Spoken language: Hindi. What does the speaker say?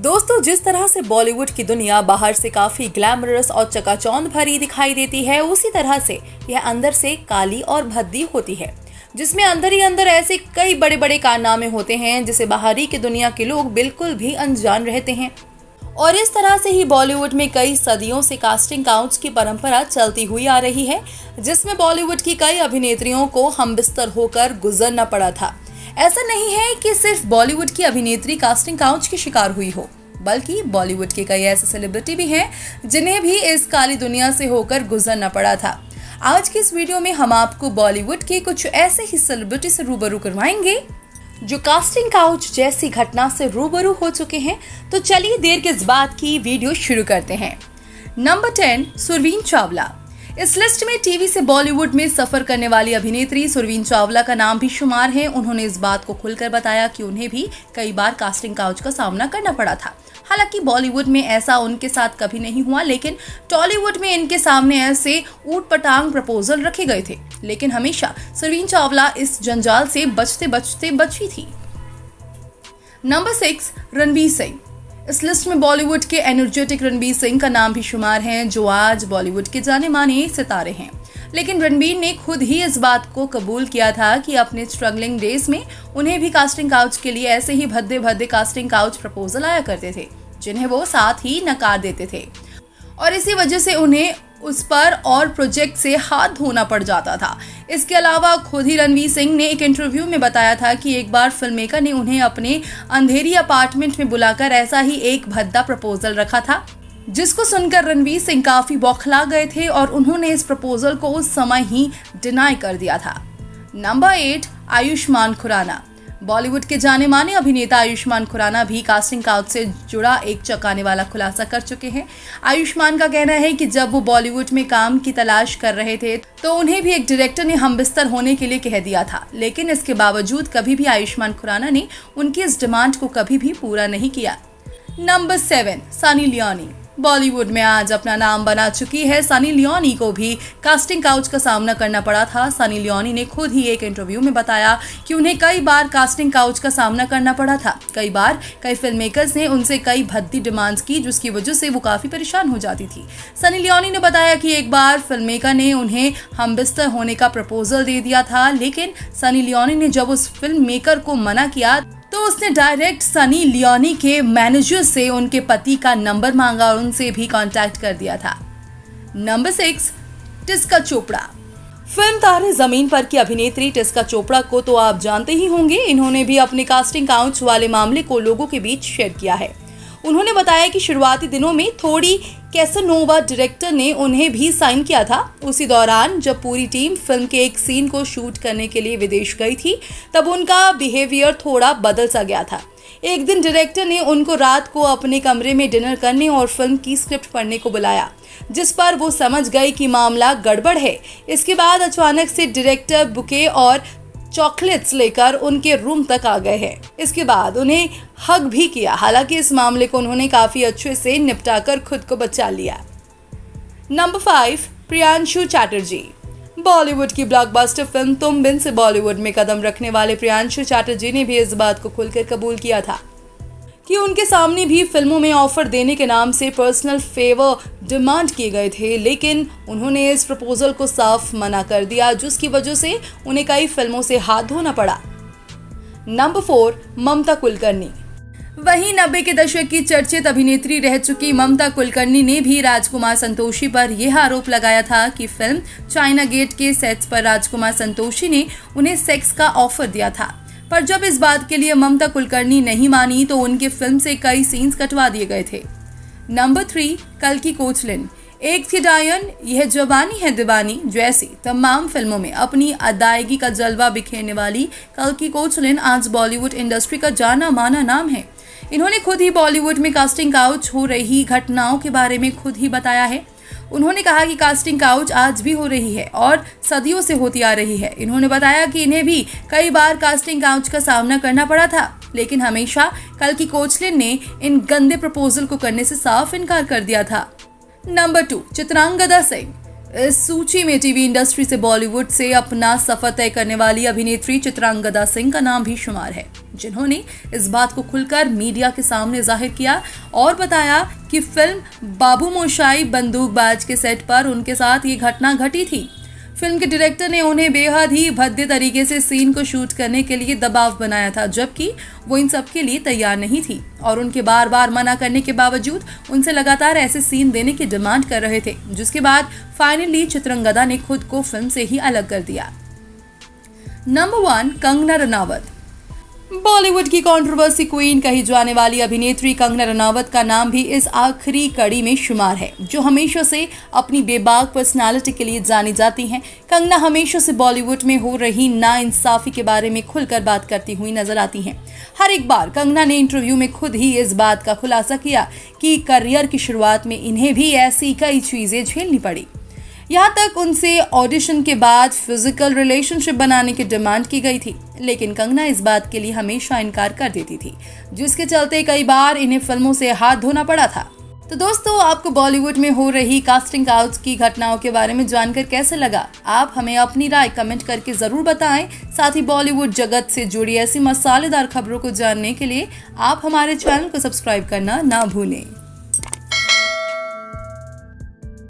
दोस्तों, जिस तरह से बॉलीवुड की दुनिया बाहर से काफी ग्लैमरस और चकाचौंध भरी दिखाई देती है, उसी तरह से यह अंदर से काली और भद्दी होती है, जिसमें अंदर ही अंदर ऐसे कई बड़े बड़े कारनामे होते हैं जिसे बाहरी की दुनिया के लोग बिल्कुल भी अनजान रहते हैं। और इस तरह से ही बॉलीवुड में कई सदियों से कास्टिंग काउच की परंपरा चलती हुई आ रही है, जिसमें बॉलीवुड की कई अभिनेत्रियों को हमबिस्तर होकर गुजरना पड़ा था। ऐसा नहीं है कि सिर्फ बॉलीवुड की अभिनेत्री कास्टिंग काउच की शिकार हुई हो, बल्कि बॉलीवुड के कई ऐसे सेलिब्रिटी भी हैं जिन्हें भी इस काली दुनिया से होकर गुजरना पड़ा था। आज की इस वीडियो में हम आपको बॉलीवुड के कुछ ऐसे ही सेलिब्रिटी से रूबरू करवाएंगे जो कास्टिंग काउच जैसी घटना से रूबरू हो चुके हैं। तो चलिए देर किस बात की, वीडियो शुरू करते हैं। नंबर 10, सुरवीन चावला। इस लिस्ट में टीवी से बॉलीवुड में सफर करने वाली अभिनेत्री सुरवीन चावला का नाम भी शुमार है। उन्होंने इस बात को खुलकर बताया कि उन्हें भी कई बार कास्टिंग काउच का सामना करना पड़ा था। हालांकि बॉलीवुड में ऐसा उनके साथ कभी नहीं हुआ, लेकिन टॉलीवुड में इनके सामने ऐसे ऊट-पटांग प्रपोजल रखे गए थे, लेकिन हमेशा सुरवीन चावला इस जंजाल से बचते बचते बची थी। नंबर 6, रणवीर सिंह। इस लिस्ट में बॉलीवुड के एनर्जेटिक रणवीर सिंह का नाम भी शुमार है, जो आज बॉलीवुड के जाने माने सितारे हैं। लेकिन रणवीर ने खुद ही इस बात को कबूल किया था कि अपने स्ट्रगलिंग डेज में उन्हें भी कास्टिंग काउच के लिए ऐसे ही भद्दे भद्दे कास्टिंग काउच प्रपोजल आया करते थे, जिन्हें वो साथ ही नकार देते थे, और इसी वजह से उन्हें उस पर और प्रोजेक्ट से हाथ धोना पड़ जाता था। इसके अलावा खुद ही रणवीर सिंह ने एक इंटरव्यू में बताया था कि एक बार फिल्म मेकर ने उन्हें अपने अंधेरी अपार्टमेंट में बुलाकर ऐसा ही एक भद्दा प्रपोजल रखा था, जिसको सुनकर रणवीर सिंह काफी बौखला गए थे और उन्होंने इस प्रपोजल को उस समय ही डिनाई कर दिया था। नंबर 8, आयुष्मान खुराना। बॉलीवुड के जाने माने अभिनेता आयुष्मान खुराना भी कास्टिंग काउच से जुड़ा एक चौंकाने वाला खुलासा कर चुके हैं। आयुष्मान का कहना है कि जब वो बॉलीवुड में काम की तलाश कर रहे थे तो उन्हें भी एक डायरेक्टर ने हमबिस्तर होने के लिए कह दिया था, लेकिन इसके बावजूद कभी भी आयुष्मान खुराना ने उनकी इस डिमांड को कभी भी पूरा नहीं किया। Number 7, Sunny Leone. बॉलीवुड में आज अपना नाम बना चुकी है सनी लियोनी को भी कास्टिंग काउच का सामना करना पड़ा था। सनी लियोनी ने खुद ही एक इंटरव्यू में बताया कि उन्हें कई बार कास्टिंग काउच का सामना करना पड़ा था। कई बार कई फिल्म मेकर्स ने उनसे कई भद्दी डिमांड्स की, जिसकी वजह से वो काफी परेशान हो जाती थी। सनी लियोनी ने बताया कि एक बार फिल्म मेकर ने उन्हें हमबिस्तर होने का प्रपोजल दे दिया था, लेकिन सनी लियोनी ने जब उस फिल्म मेकर को मना किया तो उसने डायरेक्ट सनी लियोनी के मैनेजर से उनके पति का नंबर मांगा और उनसे भी कांटेक्ट कर दिया था। नंबर 6, टिस्का चोपड़ा। फिल्म तारे जमीन पर की अभिनेत्री टिस्का चोपड़ा को तो आप जानते ही होंगे। इन्होंने भी अपने कास्टिंग काउच वाले मामले को लोगों के बीच शेयर किया है। उन्होंने बताया कि शुरुआती दिनों में थोड़ी कैसानोवा डायरेक्टर ने उन्हें भी साइन किया था। उसी दौरान जब पूरी टीम फिल्म के एक सीन को शूट करने के लिए विदेश गई थी, तब उनका बिहेवियर थोड़ा बदल सा गया था। एक दिन डायरेक्टर ने उनको रात को अपने कमरे में डिनर करने और फिल्म की स्क्रिप्ट पढ़ने को बुलाया, जिस पर वो समझ गई कि मामला गड़बड़ है। इसके बाद अचानक से डायरेक्टर बुके और चॉकलेट्स लेकर उनके रूम तक आ गए हैं। इसके बाद उन्हें हग भी किया। हालांकि इस मामले को उन्होंने काफी अच्छे से निपटाकर खुद को बचा लिया। नंबर 5, प्रियांशु चैटर्जी। बॉलीवुड की ब्लॉकबस्टर फिल्म तुम बिन से बॉलीवुड में कदम रखने वाले प्रियांशु चैटर्जी ने भी इस बात को खुलकर कबूल किया था कि उनके सामने भी फिल्मों में ऑफर देने के नाम से पर्सनल फेवर डिमांड किए गए थे, लेकिन उन्होंने इस प्रपोजल को साफ मना कर दिया, जिसकी वजह से उन्हें कई फिल्मों से हाथ धोना पड़ा। नंबर 4, ममता कुलकर्णी। वहीं 90 के दशक की चर्चित अभिनेत्री रह चुकी ममता कुलकर्णी ने भी राजकुमार संतोषी पर यह आरोप लगाया था कि फिल्म चाइना गेट के सेट्स पर राजकुमार संतोषी ने उन्हें सेक्स का ऑफर दिया था, पर जब इस बात के लिए ममता कुलकर्णी नहीं मानी तो उनके फिल्म से कई सीन्स कटवा दिए गए थे। नंबर 3, कल्कि कोचलिन। एक थी डायन, यह जवानी है दीवानी जैसी तमाम फिल्मों में अपनी अदायगी का जलवा बिखेरने वाली कल्कि कोचलिन आज बॉलीवुड इंडस्ट्री का जाना माना नाम है। इन्होंने खुद ही बॉलीवुड में कास्टिंग काउच हो रही घटनाओं के बारे में खुद ही बताया है। उन्होंने कहा कि कास्टिंग काउच आज भी हो रही है और सदियों से होती आ रही है। इन्होंने बताया कि इन्हें भी कई बार कास्टिंग काउच का सामना करना पड़ा था, लेकिन हमेशा कल्कि कोचलिन ने इन गंदे प्रपोजल को करने से साफ इनकार कर दिया था। नंबर 2, चित्रांगदा सिंह। इस सूची में टीवी इंडस्ट्री से बॉलीवुड से अपना सफर तय करने वाली अभिनेत्री चित्रांगदा सिंह का नाम भी शुमार है, जिन्होंने इस बात को खुलकर मीडिया के सामने जाहिर किया और बताया कि फिल्म बाबू मोशाई बंदूकबाज के सेट पर उनके साथ ये घटना घटी थी। फिल्म के डायरेक्टर ने उन्हें बेहद ही भद्दे तरीके से सीन को शूट करने के लिए दबाव बनाया था, जबकि वो इन सब के लिए तैयार नहीं थी और उनके बार बार मना करने के बावजूद उनसे लगातार ऐसे सीन देने की डिमांड कर रहे थे, जिसके बाद फाइनली चित्रांगदा ने खुद को फिल्म से ही अलग कर दिया। नंबर 1, कंगना रनावत। बॉलीवुड की कंट्रोवर्सी क्वीन कही जाने वाली अभिनेत्री कंगना रनावत का नाम भी इस आखिरी कड़ी में शुमार है, जो हमेशा से अपनी बेबाक पर्सनालिटी के लिए जानी जाती हैं। कंगना हमेशा से बॉलीवुड में हो रही नाइंसाफी के बारे में खुलकर बात करती हुई नजर आती हैं। हर एक बार कंगना ने इंटरव्यू में खुद ही इस बात का खुलासा किया कि करियर की शुरुआत में इन्हें भी ऐसी कई चीजें झेलनी पड़ी। यहाँ तक उनसे ऑडिशन के बाद फिजिकल रिलेशनशिप बनाने की डिमांड की गई थी, लेकिन कंगना इस बात के लिए हमेशा इनकार कर देती थी, जिसके चलते कई बार इन्हें फिल्मों से हाथ धोना पड़ा था। तो दोस्तों, आपको बॉलीवुड में हो रही कास्टिंग काउच की घटनाओं के बारे में जानकर कैसे लगा? आप हमें अपनी राय कमेंट करके जरूर बताएं। साथ ही बॉलीवुड जगत से जुड़ी ऐसी मसालेदार खबरों को जानने के लिए आप हमारे चैनल को सब्सक्राइब करना ना भूलें।